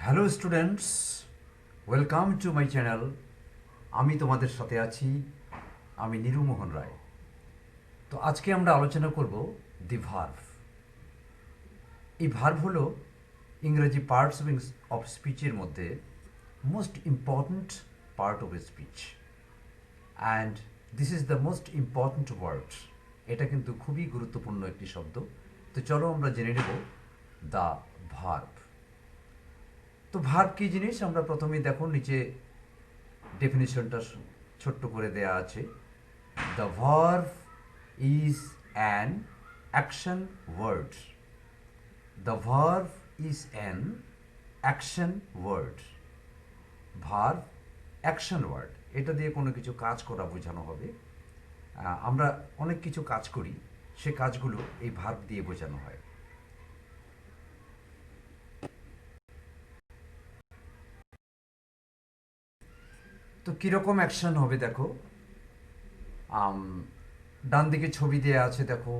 Hello students, welcome to my channel. আমি তোমাদের সাথে আছি, আমি নিরুমোহন রায়। তো আজকে আমরা আলোচনা করব দি ভার্ভ। এই ভার্ভ হলো ইংরেজি পার্টস অফ স্পিচের মধ্যে most important part of speech, and this is the most important word. এটা কিন্তু খুবই গুরুত্বপূর্ণ একটি শব্দ। তো চলো আমরা জেনে নেব দ্য ভার্ভ। তো ভার্ব কী জিনিস আমরা প্রথমেই দেখো নিচে ডেফিনিশনটা ছোট্ট করে দেয়া আছে। The verb is an action word. The verb is an action word. Verb action word, এটা দিয়ে কোনো কিছু কাজ করা বোঝানো হবে। আমরা অনেক কিছু কাজ করি, সে কাজগুলো এই ভার্ভ দিয়ে বোঝানো হয়। তো কীরকম অ্যাকশন হবে দেখো। ডান দিকে ছবি দেয়া আছে, দেখো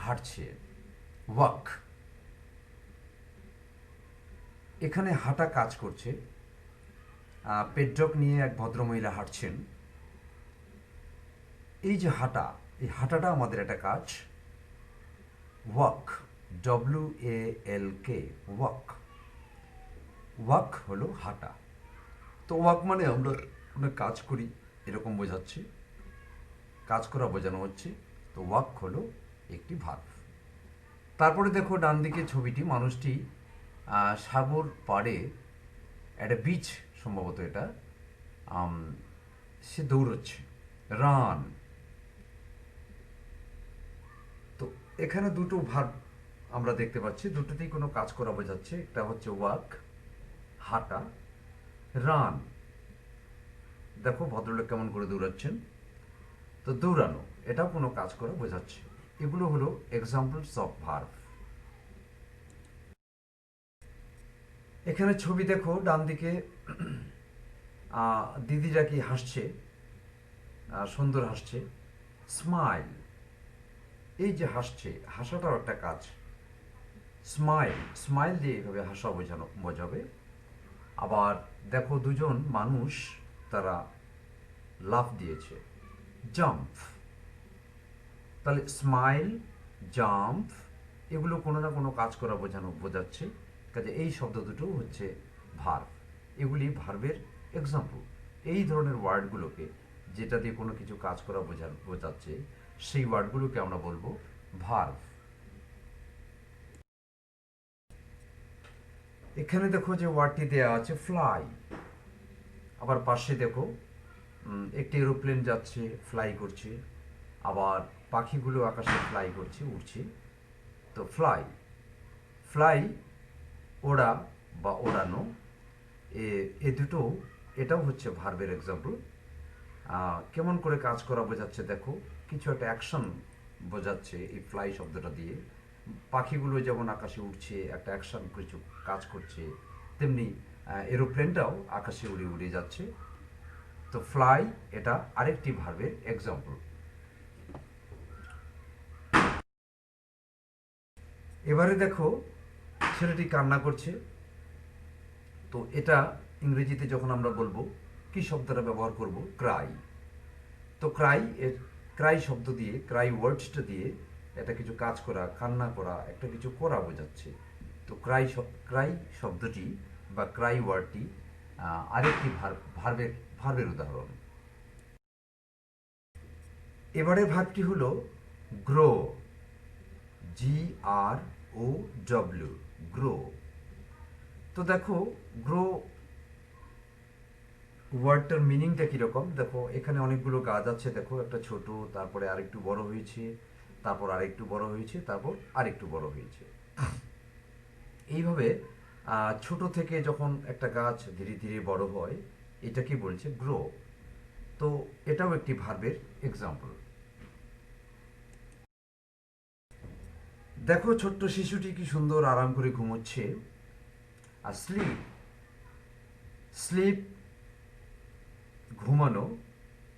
হাঁটছে, ওয়াক। এখানে হাঁটা কাজ করছে। পেট্রক নিয়ে এক ভদ্রমহিলা হাঁটছেন। এই যে হাঁটা, এই হাঁটাটা আমাদের একটা কাজ। Walk, WALK, walk. ওয়াক হলো হাঁটা। তো ওয়াক মানে আমরা কোনো কাজ করি এরকম বোঝাচ্ছে, কাজ করা বোঝানো হচ্ছে। তো ওয়াক হলো একটি ভার্ব। তারপরে দেখো ডান দিকে ছবিটি, মানুষটি সাগর পাড়ে একটা বিচ, সম্ভবত এটা, সে দৌড়চ্ছে, রান। তো এখানে দুটো ভার্ব আমরা দেখতে পাচ্ছি, দুটোতেই কোনো কাজ করা বোঝাচ্ছে। একটা হচ্ছে ওয়াক, হাঁটা, রান। দেখো ভদ্রলোক কেমন করে দৌড়াচ্ছেন। তো দৌড়ানো, এটাও কোনো কাজ করা বোঝাচ্ছে। এগুলো হলো এক্সাম্পলস অফ ভার্ব। এখানে ছবি দেখো ডান দিকে, দিদিরা কি হাসছে, সুন্দর হাসছে, স্মাইল। এই যে হাসছে, হাসাটাও একটা কাজ। স্মাইল, স্মাইল দিয়ে এইভাবে হাসা বোঝাবে। আবার দেখো দুজন মানুষ, তারা লাফ দিয়েছে, জাম্প। তাহলে স্মাইল, জাম্প, এগুলো কোনো না কোনো কাজ করা বোঝাচ্ছে। কাজে এই শব্দ দুটো হচ্ছে ভার্ব। এগুলি ভার্বের এক্সাম্পল। এই ধরনের ওয়ার্ডগুলোকে, যেটা দিয়ে কোনো কিছু কাজ করা বোঝাচ্ছে, সেই ওয়ার্ডগুলোকে আমরা বলবো ভার্ব। এখানে দেখো যে ওয়ার্ডটি দেওয়া আছে ফ্লাই। আবার পাশে দেখো একটি এরোপ্লেন যাচ্ছে, ফ্লাই করছে। আবার পাখিগুলো আকাশে ফ্লাই করছে, উড়ছে। তো ফ্লাই, ফ্লাই, ওড়া বা ওড়ানো, এ দুটো, এটাও হচ্ছে ভার্বের এক্সাম্পল। কেমন করে কাজ করা বোঝাচ্ছে দেখো, কিছু একটা অ্যাকশন বোঝাচ্ছে এই ফ্লাই শব্দটা দিয়ে। পাখিগুলো যেমন আকাশে উড়ছে, একটা অ্যাকশন, কিছু কাজ করছে, তেমনি এরোপ্লেনটাও আকাশে উড়ে উড়ে যাচ্ছে। তো ফ্লাই, এটা আরেকটি ভার্বের এক্সাম্পল। এবারে দেখো ছেলেটি কান্না করছে। তো এটা ইংরেজিতে যখন আমরা বলবো, কি শব্দটা ব্যবহার করব? ক্রাই। তো ক্রাই, এর ক্রাই শব্দ দিয়ে, ক্রাই ওয়ার্ডসটা দিয়ে এটা কিছু কাজ করা, কান্না করা, একটা কিছু করা বোঝাচ্ছে। তো ক্রাই শব্দটি বা ক্রাই ওয়ার্ডটি আরেকটি ভার্বের উদাহরণ। এবারের ভার্বটি হলো গ্রো, GROW, গ্রো। তো দেখো গ্রো ওয়ার্ডটার মিনিংটা কীরকম দেখো। এখানে অনেকগুলো গাছ আছে, দেখো একটা ছোট, তারপরে আরেকটু বড় হয়েছে, তারপর আরেকটু বড় হয়েছে, তারপর আরেকটু বড় হয়েছে। এইভাবে ছোট থেকে যখন একটা গাছ ধীরে ধীরে বড় হয়, এটা কি বলছে? গ্রো। তো এটাও একটি ভার্বের এক্সাম্পল। দেখো ছোট্ট শিশুটি কি সুন্দর আরাম করে ঘুমোচ্ছে। আর স্লিপ, স্লিপ, ঘুমানো,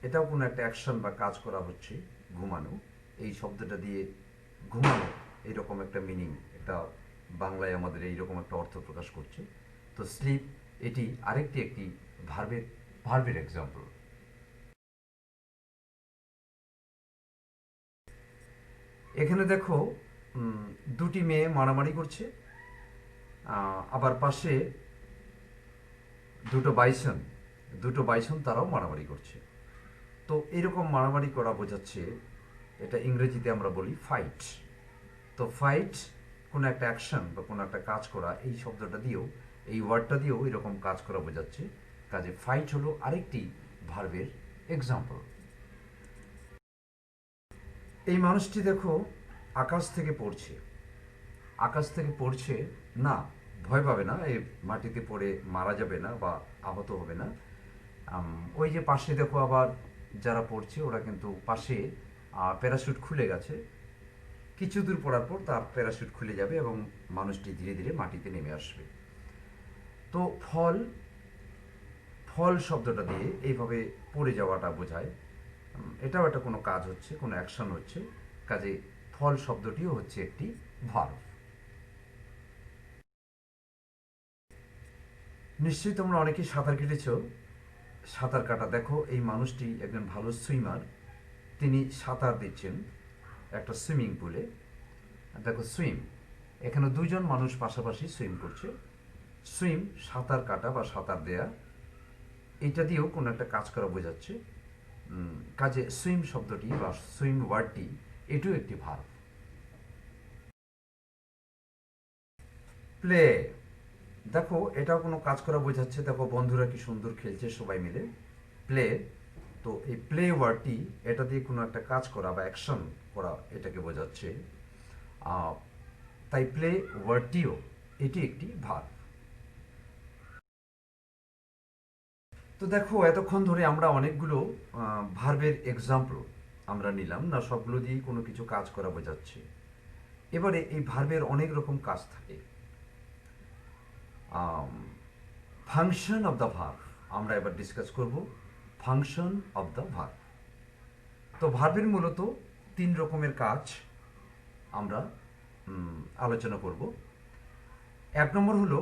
এটাও কোনো একটা অ্যাকশন বা কাজ করা হচ্ছে, ঘুমানো। এই শব্দটা দিয়ে ঘুমানো, এইরকম একটা মিনিং, একটা বাংলায় আমাদের এইরকম একটা অর্থ প্রকাশ করছে। তো স্লিপ এটি একটি ভার্বের এক্সাম্পল। এখানে দেখো দুটি মেয়ে মারামারি করছে, আবার পাশে দুটো বাইসন তারাও মারামারি করছে। তো এরকম মারামারি করা বোঝাচ্ছে, এটা ইংরেজিতে আমরা বলি ফাইট। তো ফাইট কোনো একটা অ্যাকশন বা কোনো একটা কাজ করা, এই শব্দটা দিয়েও, এই ওয়ার্ডটা দিয়েও এরকম কাজ করা বোঝাচ্ছে। কাজে ফাইট হলো আরেকটি ভার্বের এক্সাম্পল। এই মানুষটি দেখো আকাশ থেকে পড়ছে না, ভয় পাবে না, এই মাটিতে পড়ে মারা যাবে না বা আহত হবে না। ওই যে পাশে দেখো আবার যারা পড়ছে ওরা কিন্তু পাশে প্যারাশুট খুলে গেছে, কিছু দূর পড়ার পর তার প্যারাশুট খুলে যাবে এবং মানুষটি ধীরে ধীরে মাটিতে নেমে আসবে। তো ফল শব্দটা দিয়ে এইভাবে পড়ে যাওয়াটা বোঝায়। এটাও একটা কোনো কাজ হচ্ছে, কোনো অ্যাকশন হচ্ছে, কাজে ফল শব্দটিও হচ্ছে একটি ভার্ব। নিশ্চয়ই তোমরা অনেকেই সাঁতার কেটেছ। সাঁতার কাটা, দেখো এই মানুষটি একজন ভালো সুইমার, তিনি সাঁতার দিচ্ছেন একটা সুইমিং পুলে। দেখো সুইম, এখানে দুজন মানুষ পাশাপাশি সুইম করছে। সুইম সাঁতার কাটা বা সাঁতার দেয়া, এটা দিয়েও কোনো একটা কাজ করা বোঝাচ্ছে। কাজে সুইম শব্দটি বা সুইম ওয়ার্ডটি এটিও একটি ভার্ব। প্লে, দেখো এটাও কোনো কাজ করা বোঝাচ্ছে। দেখো বন্ধুরা কি সুন্দর খেলছে সবাই মিলে, প্লে। তো এই প্লে ওয়ার্ডটি এটা দিয়ে কোনো একটা কাজ করা বা অ্যাকশন করা, এটাকে বোঝাচ্ছে। তাই প্লে ওয়ার্ডটিও এটি একটি ভার্ব। তো দেখো এতক্ষণ ধরে আমরা অনেকগুলো ভার্বের এক্সাম্পল আমরা নিলাম না, সবগুলো দিয়েই কোনো কিছু কাজ করা বোঝাচ্ছে। এবারে এই ভার্বের অনেক রকম কাজ থাকে। ফাংশন অফ দ্য ভার্ব আমরা এবার ডিসকাস করব। Function of the verb. তো ভার্বের মূলত 3 রকমের কাজ আমরা আলোচনা করব। 1 নম্বর হলো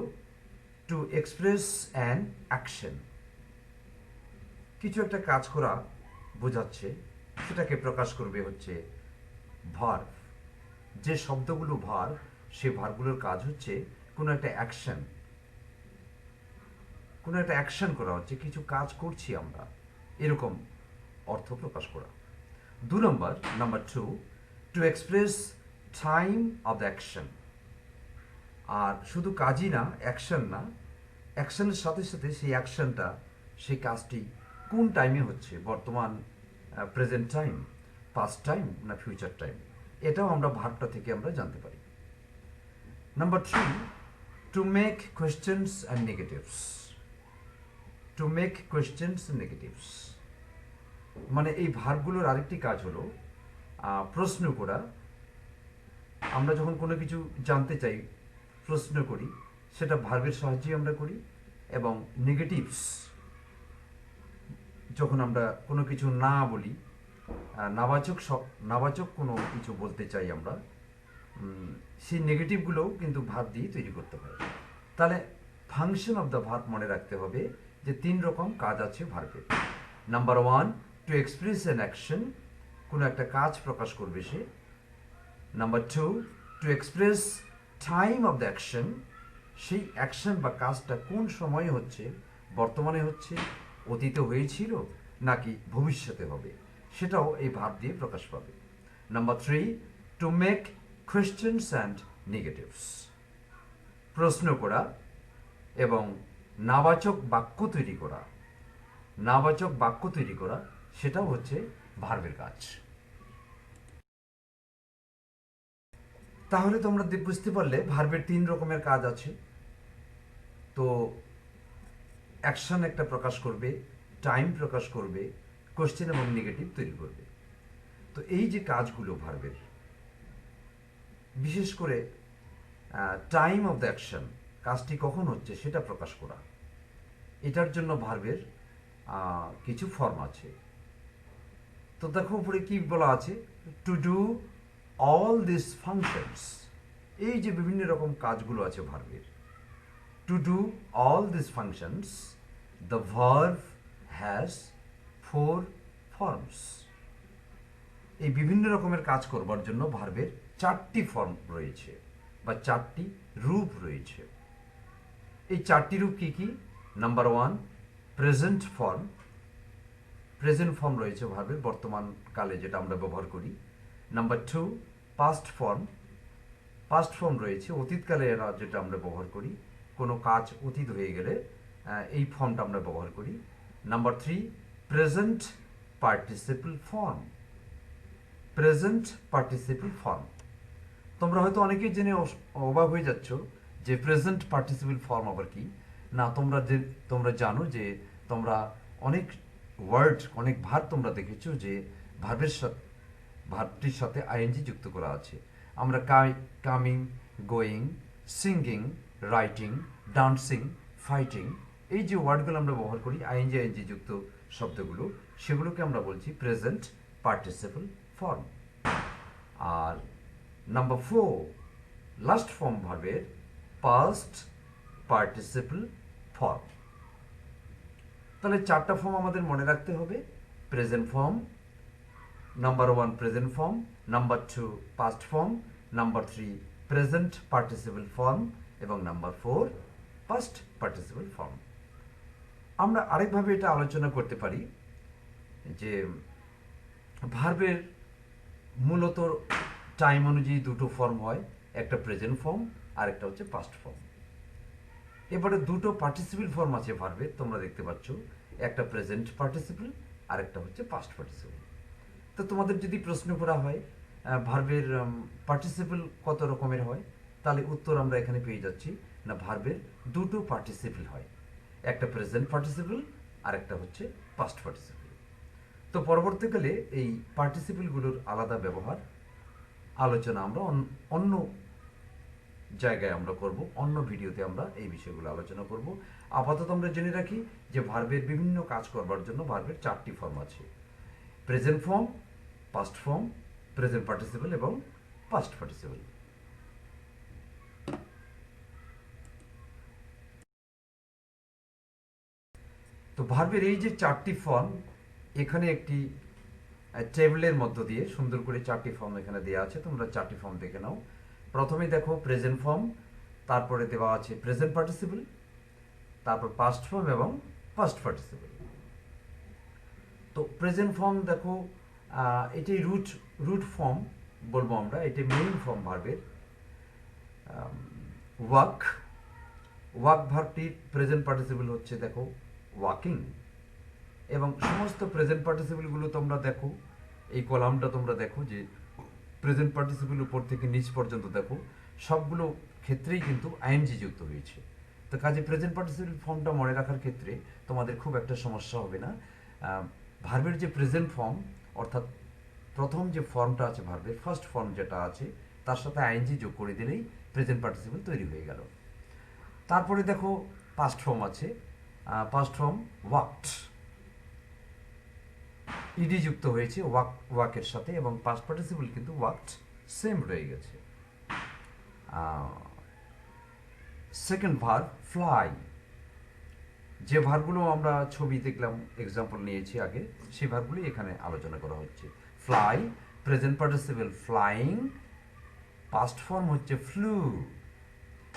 টু এক্সপ্রেস অ্যান অ্যাকশন, কিছু একটা কাজ করা বোঝাচ্ছে, সেটাকে প্রকাশ করবে হচ্ছে ভার্ব। যে শব্দগুলো ভার্ব, সে ভার্বগুলোর কাজ হচ্ছে কোনো একটা অ্যাকশন করা হচ্ছে, কিছু কাজ করছি আমরা, এরকম অর্থ প্রকাশ করা। 2 নম্বর 2, to express time of the action. আর শুধু কাজই না, অ্যাকশন না, অ্যাকশনের সাথে সাথে সেই অ্যাকশনটা, সেই কাজটি কোন টাইমে হচ্ছে, বর্তমান প্রেজেন্ট টাইম, পাস্ট টাইম না ফিউচার টাইম, এটাও আমরা ভার্বটা থেকে আমরা জানতে পারি। Number 3, to make questions and negatives. To make questions and negatives মানে এই ভার্বগুলোর আরেকটি কাজ হলো প্রশ্ন করা। আমরা যখন কোনো কিছু জানতে চাই, প্রশ্ন করি, সেটা ভার্বের সাহায্যে আমরা করি। এবং নেগেটিভস, যখন আমরা কোনো কিছু না বলি, নাবাচক কোনো কিছু বলতে চাই আমরা, সেই নেগেটিভগুলোও কিন্তু ভার্ব দিয়ে তৈরি করতে হয়। তাহলে ফাংশন অফ দ্য ভার্ব মনে রাখতে হবে যে 3 রকম কাজ আছে ভার্বের। Number 1, to express an action, কোনো একটা কাজ প্রকাশ করবে সে। Number 2, to express time of the action, সেই অ্যাকশন বা কাজটা কোন সময়ে হচ্ছে, বর্তমানে হচ্ছে, অতীতে হয়েছিল নাকি ভবিষ্যতে হবে, সেটাও এই ভার্ব দিয়ে প্রকাশ পাবে। Number 3, to make questions and negatives, প্রশ্ন করা এবং নাবাচক বাক্য তৈরি করা, সেটাও হচ্ছে ভার্বের কাজ। তাহলে তোমরা বুঝতে পারলে ভার্বের 3 রকমের কাজ আছে। তো অ্যাকশন একটা প্রকাশ করবে, টাইম প্রকাশ করবে, কোশ্চেন এবং নেগেটিভ তৈরি করবে। তো এই যে কাজগুলো ভার্বের, বিশেষ করে টাইম অফ দ্য অ্যাকশন, কাজটি কখন হচ্ছে সেটা প্রকাশ করা, এটার জন্য ভার্বের কিছু ফর্ম আছে। তো দেখো উপরে কি বলা আছে, to do all this functions, এই যে বিভিন্ন রকম কাজগুলো আছে ভার্বের, To do all these functions, the verb has 4 forms. এই বিভিন্ন রকমের কাজ করবার জন্য ভার্বের 4টি ফর্ম রয়েছে বা 4টি রূপ রয়েছে। এই 4টি রূপ কি কি? Number 1 present form. Present form রয়েছে ভার্বের, বর্তমান কালে যেটা আমরা ব্যবহার করি। Number 2 past form. Past form রয়েছে অতীতকালে এরা যেটা আমরা ব্যবহার করি, কোনো কাজ অতীত হয়ে গেলে এই ফর্মটা আমরা ব্যবহার করি। Number 3 present participle form. Present participle form. তোমরা হয়তো অনেকেই জেনে অবাক হয়ে যাচ্ছ যে প্রেজেন্ট পার্টিসিপল ফর্ম আবার কি। না, তোমরা জানো যে তোমরা অনেক ওয়ার্ড, অনেক ভার্ব তোমরা দেখেছো যে ভার্বটির সাথে আইএনজি যুক্ত করা আছে। আমরা coming, going, singing, writing, dancing, fighting, এই যে ওয়ার্ডগুলো আমরা ব্যবহার করি আইএনজি যুক্ত শব্দগুলো, সেগুলোকে আমরা বলছি প্রেজেন্ট পার্টিসিপল ফর্ম। আর নাম্বার 4 লাস্ট ফর্ম ভার্বের পাস্ট পার্টিসিপল ফর্ম। তাহলে 4টা ফর্ম আমাদের মনে রাখতে হবে। Present form, number 1 present form, number 2 past form, number 3 present participle form এবং নাম্বার 4 পাস্ট পার্টিসিপল ফর্ম। আমরা আরেকভাবে এটা আলোচনা করতে পারি যে ভার্বের মূলত টাইম অনুযায়ী দুটো ফর্ম হয়, একটা প্রেজেন্ট ফর্ম আর একটা হচ্ছে পাস্ট ফর্ম। এবারে দুটো পার্টিসিপল ফর্ম আছে ভার্বের, তোমরা দেখতে পাচ্ছ, একটা প্রেজেন্ট পার্টিসিপল আর একটা হচ্ছে পাস্ট পার্টিসিপল। তো তোমাদের যদি প্রশ্ন করা হয় ভার্বের পার্টিসিপল কত রকমের হয়, তাহলে উত্তর আমরা এখানে পেয়ে যাচ্ছি না, ভার্বের দুটো পার্টিসিপল হয়, একটা প্রেজেন্ট পার্টিসিপল আর একটা হচ্ছে পাস্ট পার্টিসিপল। তো পরবর্তীকালে এই পার্টিসিপলগুলোর আলাদা ব্যবহার আলোচনা আমরা অন্য জায়গায় আমরা করব, অন্য ভিডিওতে আমরা এই বিষয়গুলো আলোচনা করব। আপাতত আমরা জেনে রাখি যে ভার্বের বিভিন্ন কাজ করবার জন্য ভার্বের 4টি ফর্ম আছে: present form, past form, present participle এবং পাস্ট পার্টিসিপল। তো ভার্বের এই যে 4টি ফর্ম, এখানে একটি টেবিলের মধ্য দিয়ে সুন্দর করে 4টি ফর্ম এখানে দেওয়া আছে, তোমরা 4টি ফর্ম দেখে নাও। প্রথমে দেখো প্রেজেন্ট ফর্ম, তারপরে দেওয়া আছে প্রেজেন্ট পার্টিসিপল, তারপর পাস্ট ফর্ম এবং পাস্ট পার্টিসিপল। তো প্রেজেন্ট ফর্ম দেখো, এটাই রুট ফর্ম বলবো আমরা, এটা মেইন ফর্ম ভার্বের। ওয়াক ভার্বটির প্রেজেন্ট পার্টিসিপল হচ্ছে দেখো ওয়াকিং। এবং সমস্ত প্রেজেন্ট পার্টিসিপলগুলো তোমরা দেখো, এই কলামটা তোমরা দেখো যে প্রেজেন্ট পার্টিসিপল উপর থেকে নিচ পর্যন্ত দেখো, সবগুলো ক্ষেত্রেই কিন্তু আইএনজি যুক্ত হয়েছে। তো কাজে প্রেজেন্ট পার্টিসিপল ফর্মটা মনে রাখার ক্ষেত্রে তোমাদের খুব একটা সমস্যা হবে না। ভার্বের যে প্রেজেন্ট ফর্ম, অর্থাৎ প্রথম যে ফর্মটা আছে ভার্বের, ফার্স্ট ফর্ম যেটা আছে, তার সাথে আইএনজি যোগ করে দিলেই প্রেজেন্ট পার্টিসিপল তৈরি হয়ে গেল। তারপরে দেখো পাস্ট ফর্ম আছে। পাস্ট ফর্ম ওয়াকড, ইডি যুক্ত হয়েছে ওয়াকের সাথে, এবং পাস্ট পার্টিসিপল কিন্তু ওয়াকড সেম রয়ে গেছে। Second verb fly. যে ভার্বগুলো আমরা ছবি দেখলাম, এক্সাম্পল নিয়েছি আগে, সেই ভার্বগুলি এখানে আলোচনা করা হচ্ছে। Fly, present participle flying, past form হচ্ছে ফ্লু।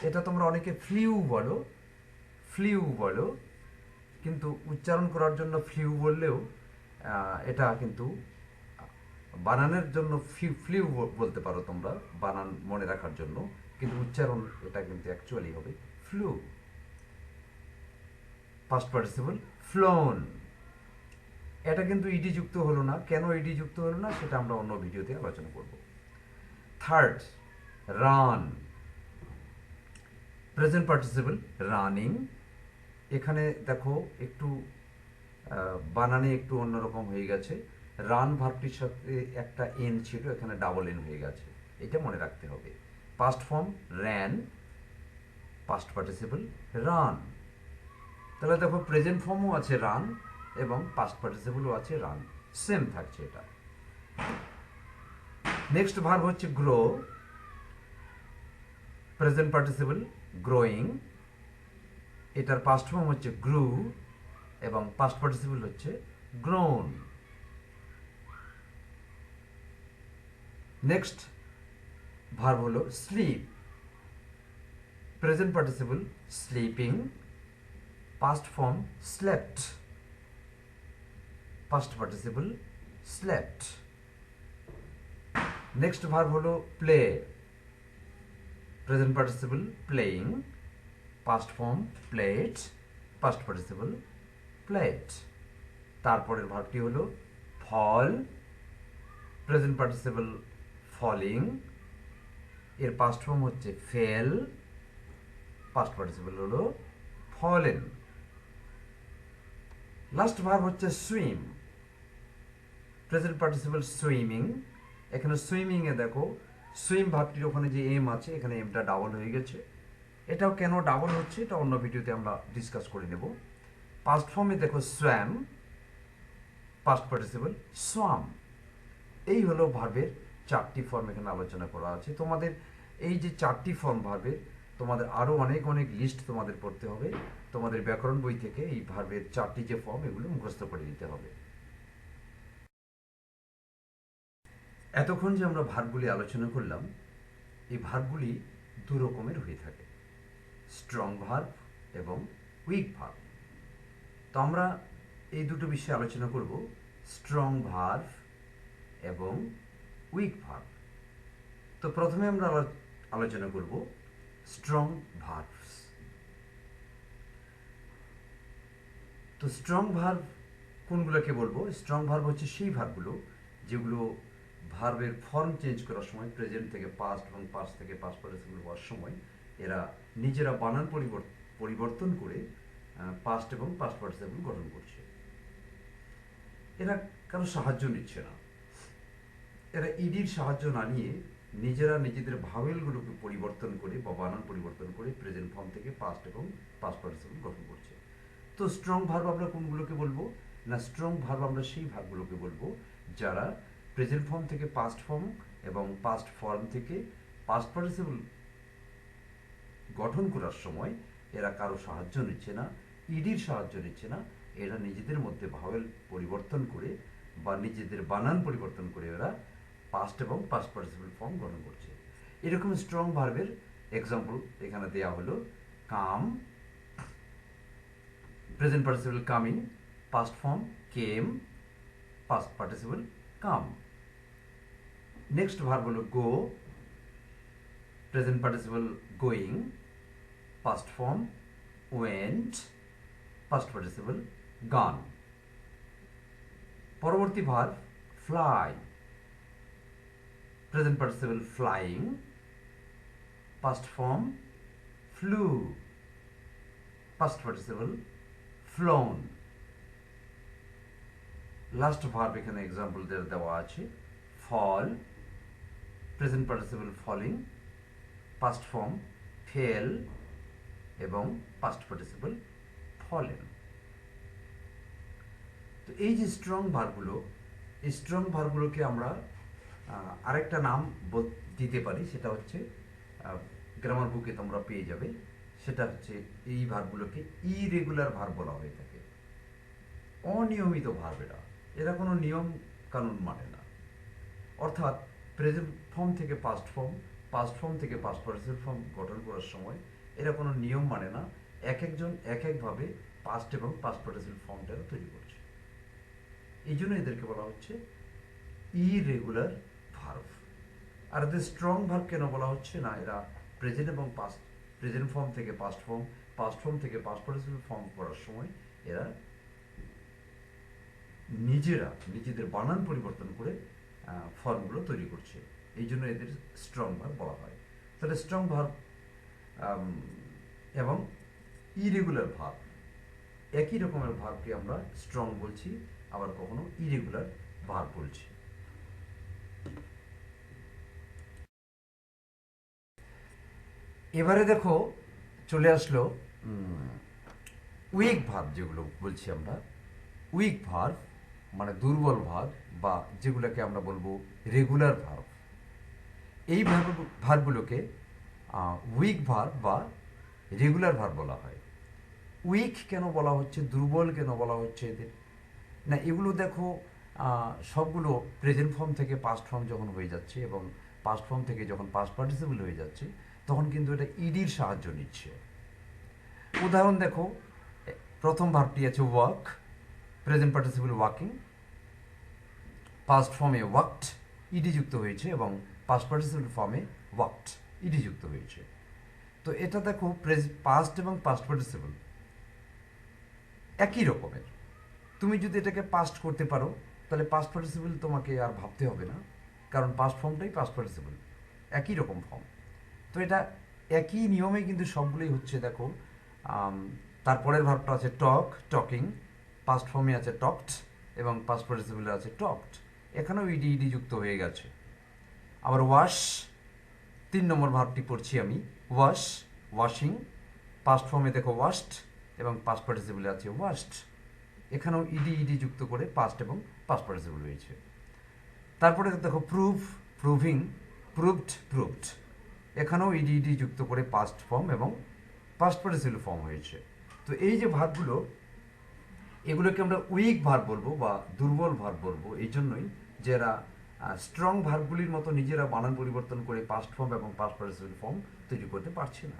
এটা তোমরা অনেকে ফ্লিউ বলো, কিন্তু উচ্চারণ করার জন্য ফ্লিউ বললেও এটা কিন্তু বানানের জন্য ফ্লিউ বলতে পারো তোমরা, বানান মনে রাখার জন্য, কিন্তু উচ্চারণ এটা কিন্তু অ্যাকচুয়ালি হবে ফ্লু। পাস্ট পার্টিসিপল ফ্লোন, এটা কিন্তু ইডি যুক্ত হলো না। কেন ইডি যুক্ত হলো না সেটা আমরা অন্য ভিডিওতে আলোচনা করব। Third run, present participle running. এখানে দেখো একটু বানানে একটু অন্যরকম হয়ে গেছে। রান ভার্বটির সাথে একটা এন ছিল, এখানে ডাবল এন হয়ে গেছে, এটা মনে রাখতে হবে। Past form ran, past participle run. তাহলে দেখো প্রেজেন্ট ফর্মও আছে রান এবং পাস্ট পার্টিসিপলও আছে রান, সেম থাকছে এটা। নেক্সট ভার্ব হচ্ছে গ্রো, প্রেজেন্ট পার্টিসিপল গ্রোয়িং, এটার পাস্ট ফর্ম হচ্ছে গ্রু এবং পাস্ট পার্টিসিপল হচ্ছে গ্রোন। নেক্সট ভার্ব হলো sleep, present participle sleeping, past form slept, past participle slept. Next verb হলো play, present participle playing, past form played, past participle played. তারপরের ভার্বটি হলো fall, present participle falling, এর past form হচ্ছে fell, past participle হলো fallen. Last verb হচ্ছে swim, present participle swimming. এখানে swimming এ দেখো সুইম ভার্বটির ওখানে যে এম আছে এখানে এমটা ডাবল হয়ে গেছে। এটাও কেন ডাবল হচ্ছে এটা অন্য ভিডিওতে আমরা ডিসকাস করে নেব। পাস্ট ফর্মে দেখো সোয়াম, পাস্ট পার্টিসিপল সোয়াম। এই হলো ভার্বের 4টি ফর্ম এখানে আলোচনা করা আছে। তোমাদের এই যে 4টি ফর্ম ভার্বের তোমাদের আরও অনেক অনেক লিস্ট তোমাদের পড়তে হবে। তোমাদের ব্যাকরণ বই থেকে এই ভার্বের 4টি যে ফর্ম এগুলো মুখস্থ করে নিতে হবে। এতক্ষণ যে আমরা ভার্বগুলি আলোচনা করলাম, এই ভার্বগুলি দু রকমের হয়ে থাকে, স্ট্রং ভার্ব এবং উইক ভার্ব। তো আমরা এই দুটো বিষয়ে আলোচনা করব, স্ট্রং ভার্ব এবং উইক ভার্ব। তো প্রথমে আমরা আলোচনা করব স্ট্রং ভার্বস। তো স্ট্রং ভার্ব কোনগুলোকে বলবো? স্ট্রং ভার্ব হচ্ছে সেই ভার্বগুলো যেগুলো ভার্বের ফর্ম চেঞ্জ করার সময় প্রেজেন্ট থেকে পাস্ট এবং পাস্ট থেকে পাস্ট পার্টিসিপল হওয়ার সময় এরা নিজেরা বানান পরিবর্তন করে পাস্ট এবং পাস্ট পার্টিসিপল গঠন করছে। এরা কারো সাহায্য নিচ্ছে না, এরা ইডির সাহায্য না নিয়ে নিজেরা নিজেদের ভাওয়েলগুলোকে পরিবর্তন করে বা বানান পরিবর্তন করে প্রেজেন্ট ফর্ম থেকে পাস্ট এবং পাস্ট পার্টিসিপল গঠন করছে। তো স্ট্রং ভার্ব আমরা কোনগুলোকে বলবো? না, স্ট্রং ভার্ব আমরা সেই ভার্বগুলোকে বলবো যারা প্রেজেন্ট ফর্ম থেকে পাস্ট ফর্ম এবং পাস্ট ফর্ম থেকে পাস্ট পার্টিসিপল গঠন করার সময় এরা কারো সাহায্য নিচ্ছে না, ইডির সাহায্য নিচ্ছে না। এরা নিজেদের মধ্যে ভাওয়েল পরিবর্তন করে বা নিজেদের বানান পরিবর্তন করে এরা পাস্ট এবং পাস্ট পার্টিসিপল ফর্ম গঠন করছে। এরকম স্ট্রং ভার্বের এক্সাম্পল এখানে দেওয়া হলো come, present participle coming, past form came, past participle come. Next verb হলো go, present participle going, past form went, past participle gone. পরবর্তী verb fly, present participle flying, past form flew, past participle flown. Last verb এখানে example দেওয়া আছে fall, present participle falling, past form fell এবং past participle fallen. তো এই যে strong ভার্বগুলো, এই strong ভার্বগুলোকে আমরা আরেকটা নাম দিতে পারি, সেটা হচ্ছে গ্রামার বুকে তোমরা পেয়ে যাবে। সেটা হচ্ছে এই ভার্বগুলোকে ইরেগুলার ভার্ব বলা হয়ে থাকে। অনিয়মিত ভার্ব এরা কোনো নিয়ম কানুন মানে না। অর্থাৎ প্রেজেন্ট ফর্ম থেকে পাস্ট ফর্ম, পাস্ট ফর্ম থেকে পাস্ট পার্টিসিপল ফর্ম গঠন করার সময় এরা কোনো নিয়ম মানে না। এক একজন এক একভাবে পাস্ট এবং পাস্ট পার্টিসিপল ফর্মটা তৈরি করছে। এই জন্য এদেরকে বলা হচ্ছে ইরেগুলার ভার্ব। আর এদের স্ট্রং ভার্ব কেন বলা হচ্ছে? না, এরা প্রেজেন্ট এবং পাস্ট, প্রেজেন্ট ফর্ম থেকে পাস্ট ফর্ম, পাস্ট ফর্ম থেকে পাস্ট পার্টিসিপল ফর্ম করার সময় এরা নিজেরা নিজেদের বানান পরিবর্তন করে ফর্মগুলো তৈরি করছে। এই জন্য এদের স্ট্রং ভার্ব বলা হয়। তাহলে স্ট্রং ভার্ব এবং ইরেগুলার ভার্ব, একই রকমের ভার্বকে আমরা স্ট্রং বলছি, আবার কখনো ইরেগুলার ভার্ব বলছি। এবারে দেখো চলে আসলো উইক ভার্ব, যেগুলো বলছি আমরা উইক ভার্ব মানে দুর্বল ভার্ব, বা যেগুলোকে আমরা বলবো রেগুলার ভার্ব। এই ভার্বগুলোকে উইক ভার্ব বা রেগুলার ভার্ব বলা হয়। উইক কেন বলা হচ্ছে, দুর্বল কেন বলা হচ্ছে এদের, না এগুলো দেখো সবগুলো প্রেজেন্ট ফর্ম থেকে পাস্ট ফর্ম যখন হয়ে যাচ্ছে এবং পাস্ট ফর্ম থেকে যখন পাস্ট পার্টিসিপল হয়ে যাচ্ছে তখন কিন্তু এটা ইডির সাহায্য নিচ্ছে। উদাহরণ দেখো, প্রথম ভার্বটি আছে work, present participle working, past ফর্মে ওয়ার্কড ইডি যুক্ত হয়েছে এবং পাস্ট পার্টিসিপল ফর্মে ওয়ার্কড ইডি যুক্ত হয়েছে। তো এটা দেখো পাস্ট এবং পাস্ট পার্টিসিপল একই রকমের। তুমি যদি এটাকে পাস্ট করতে পারো তাহলে পাস্ট পার্টিসিপল তোমাকে আর ভাবতে হবে না, কারণ পাস্ট ফর্মটাই পাস্ট পার্টিসিপল, একই রকম ফর্ম। তো এটা একই নিয়মে কিন্তু সবগুলোই হচ্ছে। দেখো তারপরের ভার্বটা আছে টক, টকিং, পাস্ট ফর্মে আছে টকড এবং পাস্ট পার্টিসিপলে আছে টকড, এখানেও ইডি ইডি যুক্ত হয়ে গেছে। আবার ওয়াশ, 3 নম্বর ভার্বটি পড়ছি আমি, ওয়াশ, ওয়াশিং, পাস্ট ফর্মে দেখো ওয়াশড এবং পাস্ট পার্টিসিপলে আছে ওয়াশড, এখানেও ইডি ইডি যুক্ত করে পাস্ট এবং পাস্ট পার্টিসিপল হয়েছে। তারপরে দেখো প্রুভ, প্রুভিং, প্রুভড, প্রুভড, এখানেও ইডি ইডি যুক্ত করে পাস্ট ফর্ম এবং পাস্ট পার্টিসিপল ফর্ম হয়েছে। তো এই যে ভার্বগুলো, এগুলোকে আমরা উইক ভার্ব বলবো বা দুর্বল ভার্ব বলবো এই জন্যই যে এরা স্ট্রং ভার্বগুলির মতো নিজেরা বানান পরিবর্তন করে পাস্ট ফর্ম এবং পাস্ট পার্টিসিপল ফর্ম তৈরি করতে পারছে না।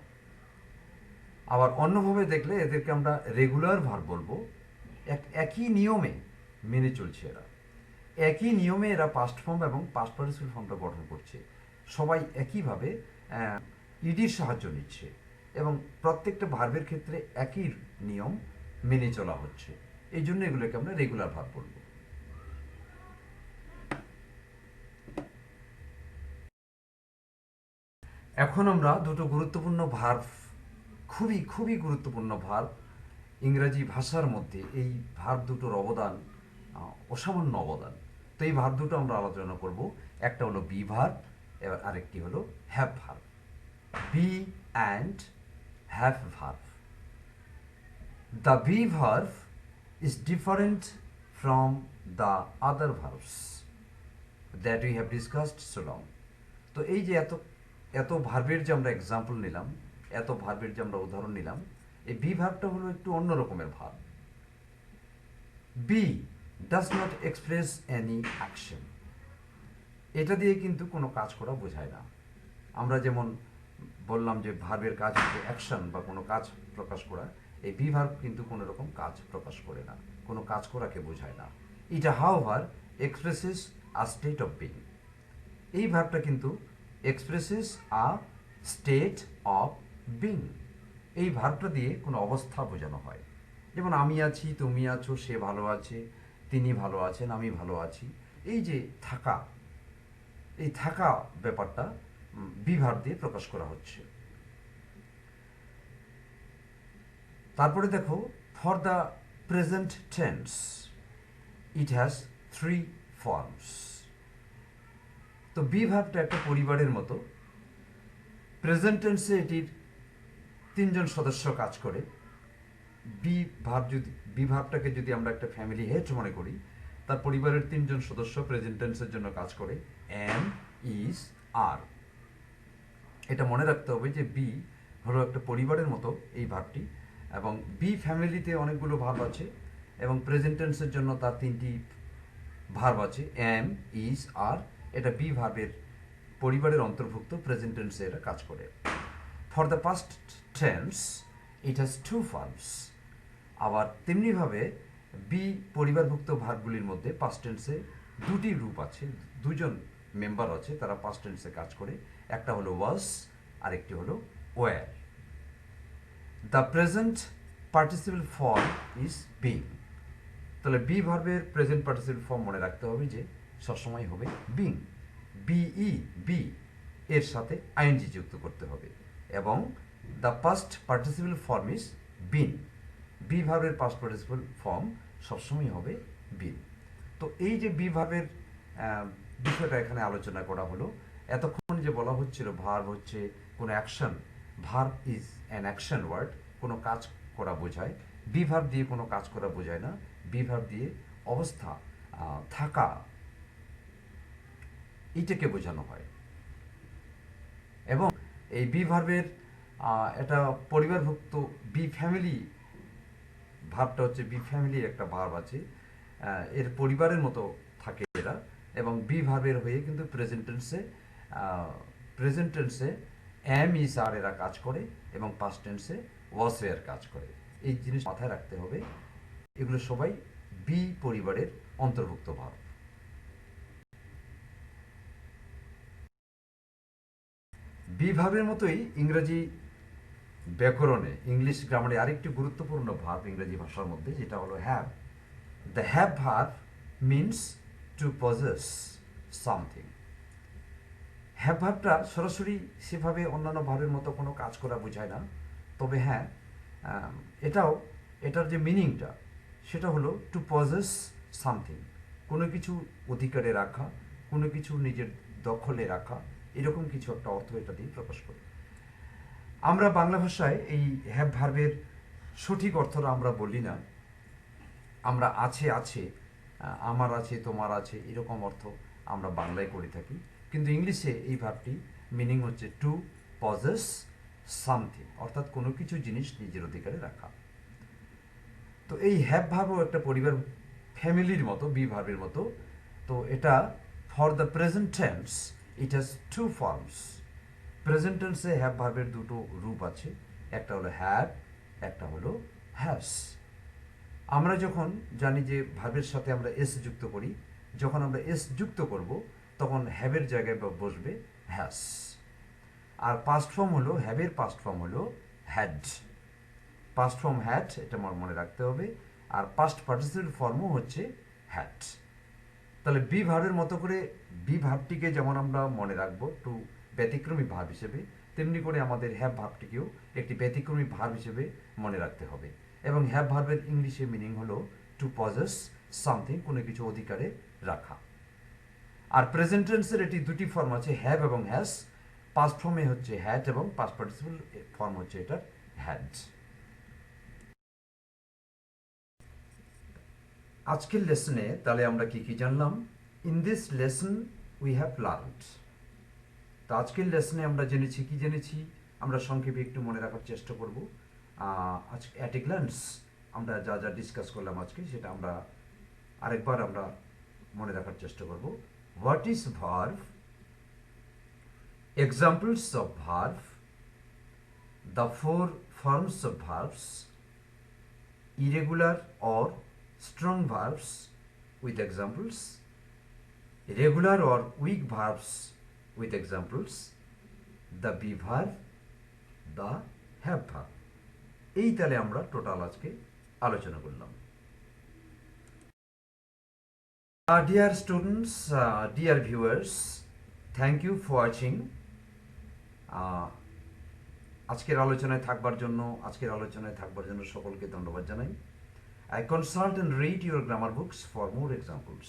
আবার অন্যভাবে দেখলে এদেরকে আমরা রেগুলার ভার্ব বলবো, একই নিয়মে মেনে চলছে এরা, একই নিয়মে এরা পাস্ট ফর্ম এবং পাস্ট পার্টিসিপল ফর্মটা গঠন করছে, সবাই একইভাবে ইডির সাহায্য নিচ্ছে এবং প্রত্যেকটা ভার্বের ক্ষেত্রে একই নিয়ম মেনে চলা হচ্ছে। এই জন্য এগুলোকে আমরা রেগুলার ভার্ব বলবো। এখন আমরা দুটো গুরুত্বপূর্ণ ভার্ব, খুবই খুবই গুরুত্বপূর্ণ ভার্ব ইংরাজি ভাষার মধ্যে, এই ভার্ব দুটোর অবদান অসামান্য অবদান। তো এই ভার্ব দুটো আমরা আলোচনা করব। একটা হলো বি ভার্ব, এবার আরেকটি হলো have verb. Be and have verb. The be verb is different from the other verbs that we have discussed so long. তো এই যে এত ভার্বের যে আমরা এক্সাম্পল নিলাম, এত ভার্বের যে আমরা উদাহরণ নিলাম, এই বি ভার্বটা হলো একটু অন্য রকমের verb. Be does not express any action, এটা দিয়ে কিন্তু কোনো কাজ করা বোঝায় না। আমরা যেমন বললাম যে ভার্বের কাজ হচ্ছে অ্যাকশন বা কোনো কাজ প্রকাশ করা, এই বি ভার্ব কিন্তু কোনো রকম কাজ প্রকাশ করে না, কোনো কাজ করাকে বোঝায় না। এটা however expresses a state of being, এই ভার্বটা কিন্তু expresses a state of being, এই ভার্বটা দিয়ে কোনো অবস্থা বোঝানো হয়। যেমন আমি আছি, তুমি আছো, সে ভালো আছে, তিনি ভালো আছেন, আমি ভালো আছি, এই যে থাকা, এই থাকা ব্যাপারটা বি ভার্ব দিয়ে প্রকাশ করা হচ্ছে। তারপরে দেখো, for the present tense it has 3 forms. তো বি ভার্বটা একটা পরিবারের মতো। প্রেজেন্ট টেন্সে এটির 3জন সদস্য কাজ করে। বি ভার্বটাকে যদি আমরা একটা ফ্যামিলি হেড মনে করি, তার পরিবারের 3জন সদস্য প্রেজেন্ট টেন্সের জন্য কাজ করে, এম, ইজ, আর। এটা মনে রাখতে হবে যে বি হলো একটা পরিবারের মতো এই ভার্বটি, এবং বি ফ্যামিলিতে অনেকগুলো ভার্ব আছে এবং প্রেজেন্ট টেন্সের জন্য তার 3টি ভার্ব আছে, এম, ইজ, আর। এটা বি ভার্বের পরিবারের অন্তর্ভুক্ত, প্রেজেন্ট টেন্সে এরা কাজ করে। For the past tense it has 2 forms. আবার তেমনিভাবে বি পরিবারভুক্ত ভার্বগুলির মধ্যে পাস্ট টেন্সে 2টি রূপ আছে, 2জন মেম্বার আছে, তারা পাস্ট টেন্সে কাজ করে। একটা হলো ওয়াজ, আরেকটি হলো were. The present participle form is being. তাহলে বি ভার্বের প্রেজেন্ট পার্টিসিপল ফর্ম মনে রাখতে হবে যে সবসময় হবে বিং, বিই, বি এর সাথে আইএনজি যুক্ত করতে হবে, এবং the past participle form is been. Be ভার্বের পাস্ট পার্টিসিপল ফর্ম সবসময় হবে বিন। তো এই যে বি ভার্বের বিষয়টা এখানে আলোচনা করা হলো। এতক্ষণ যে বলা হচ্ছিল ভার্ব হচ্ছে কোনো action, verb is an action word, কোনো কাজ করা বোঝায়। বি ভার্ব দিয়ে কোনো কাজ করা বোঝায় না, বি ভার্ব দিয়ে অবস্থা, থাকা, এইটাকে বোঝানো হয়। এবং এই বি ভার্বের এটা পরিবারভুক্ত বি ফ্যামিলি ভার্বটা হচ্ছে বি ফ্যামিলির একটা ভার্ব আছে, এর পরিবারের মতো থাকে এরা, এবং বি ভার্বের হয়ে কিন্তু প্রেজেন্ট টেন্সে এম ইস আর এরা কাজ করে এবং পাস্ট টেন্সে ওয়াজ এর কাজ করে। এই জিনিস মাথায় রাখতে হবে, এগুলো সবাই বি পরিবারের অন্তর্ভুক্ত ভার্ব। বি ভার্বের মতোই ইংরেজি ব্যাকরণে, ইংলিশ গ্রামারে আরেকটি গুরুত্বপূর্ণ ভার্ব ইংরেজি ভাষার মধ্যে, যেটা হলো have. The have verb means to possess something. Have ভার্বটা সরাসরি সেভাবে অন্যান্য ভার্বের মতো কোনো কাজ করা বোঝায় না, তবে হ্যাঁ, এটার যে মিনিংটা সেটা হলো টু পজেস সামথিং, কোনো কিছু অধিকারে রাখা, কোনো কিছু নিজের দখলে রাখা, এরকম কিছু একটা অর্থ এটা দিয়ে প্রকাশ করে। আমরা বাংলা ভাষায় এই হ্যাভ ভার্বের সঠিক অর্থটা আমরা বলি না, আমরা আছে আছে, আমার আছে, তোমার আছে, এরকম অর্থ আমরা বাংলায় করে থাকি, কিন্তু ইংলিশে এই ভার্বটি মিনিং হচ্ছে টু পজেস সামথিং, অর্থাৎ কোনো কিছু জিনিস নিজের অধিকারে রাখা। তো এই হ্যাভ ভার্বও একটা পরিবার ফ্যামিলির মতো, বি ভার্বের মতো। তো এটা for the present tense it has two forms. Present টেন্সে হ্যাভ ভার্বের দুটো রূপ আছে, একটা হলো হ্যাভ, একটা হলো হ্যাজ। আমরা যখন জানি যে ভার্বের সাথে আমরা এস যুক্ত করি, যখন আমরা এস যুক্ত করব তখন হ্যাভের জায়গায় বসবে হ্যাজ। আর পাস্ট ফর্ম হলো, হ্যাভের পাস্ট ফর্ম হলো হ্যাড। পাস্ট ফর্ম হ্যাড, এটা আমার মনে রাখতে হবে। আর পাস্ট পার্টিসিপেল ফর্মও হচ্ছে হ্যাড। তাহলে বি ভার্বের মতো করে বি ভার্বটিকে যেমন আমরা মনে রাখবো টু ব্যতিক্রমী ভার্ব হিসেবে, তেমনি করে আমাদের হ্যাভ ভার্বটিকেও একটি ব্যতিক্রমী ভার্ব হিসেবে মনে রাখতে হবে। এবং হ্যাভ ভার্বের ইংলিশে মিনিং হলো টু পজেস সামথিং, কোনো কিছু অধিকারে রাখা। আর প্রেজেন্ট টেন্সের এটি দুটি ফর্ম আছে, হ্যাভ এবং হ্যাজ। পাস্ট ফর্মে হচ্ছে হ্যাড এবং পাস্ট পার্টিসিপল ফর্ম হচ্ছে এটা হ্যাড। আজকের লেসনে তাহলে আমরা কি কি জানলাম? In this lesson we have learned. তো আজকের লেসনে আমরা জেনেছি, কি জেনেছি আমরা সংক্ষেপে একটু মনে রাখার চেষ্টা করব। আজকে অ্যাট এ গ্ল্যান্স আমরা যা যা ডিসকাস করলাম আজকে, সেটা আমরা আরেকবার আমরা মনে রাখার চেষ্টা করব। What is verb, examples of verb, the four forms of verbs, irregular or strong verbs with examples, regular or weak verbs with examples, the be verb, the have verb। এই তাহলে আমরা টোটাল আজকে আলোচনা করলাম। Dear students, dear viewers, thank you for watching। আজকের আলোচনায় থাকবার জন্য সকলকে ধন্যবাদ জানাই। I consult and read your grammar books for more examples।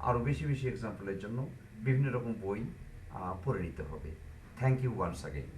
আরও বেশি বেশি এক্সাম্পলের জন্য বিভিন্ন রকম বই পড়ে নিতে হবে। Thank you once again.